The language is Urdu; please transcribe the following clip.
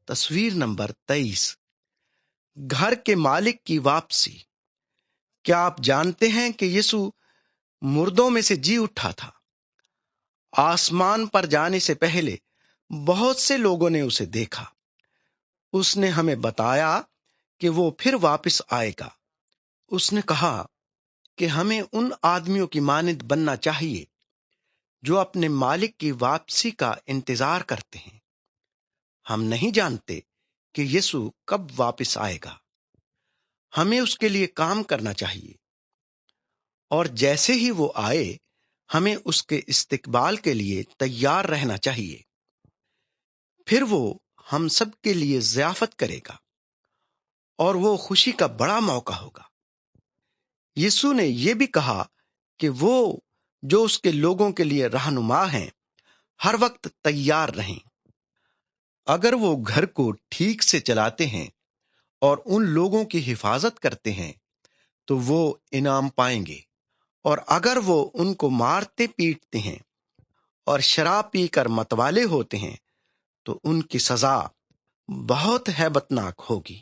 تصویر نمبر 23، گھر کے مالک کی واپسی۔ کیا آپ جانتے ہیں کہ یسوع مردوں میں سے جی اٹھا تھا؟ آسمان پر جانے سے پہلے بہت سے لوگوں نے اسے دیکھا۔ اس نے ہمیں بتایا کہ وہ پھر واپس آئے گا۔ اس نے کہا کہ ہمیں ان آدمیوں کی مانند بننا چاہیے جو اپنے مالک کی واپسی کا انتظار کرتے ہیں۔ ہم نہیں جانتے کہ یسوع کب واپس آئے گا۔ ہمیں اس کے لیے کام کرنا چاہیے، اور جیسے ہی وہ آئے ہمیں اس کے استقبال کے لیے تیار رہنا چاہیے۔ پھر وہ ہم سب کے لیے ضیافت کرے گا، اور وہ خوشی کا بڑا موقع ہوگا۔ یسوع نے یہ بھی کہا کہ وہ جو اس کے لوگوں کے لیے رہنما ہیں ہر وقت تیار رہیں۔ اگر وہ گھر کو ٹھیک سے چلاتے ہیں اور ان لوگوں کی حفاظت کرتے ہیں تو وہ انعام پائیں گے، اور اگر وہ ان کو مارتے پیٹتے ہیں اور شراب پی کر متوالے ہوتے ہیں تو ان کی سزا بہت ہیبت ناک ہوگی۔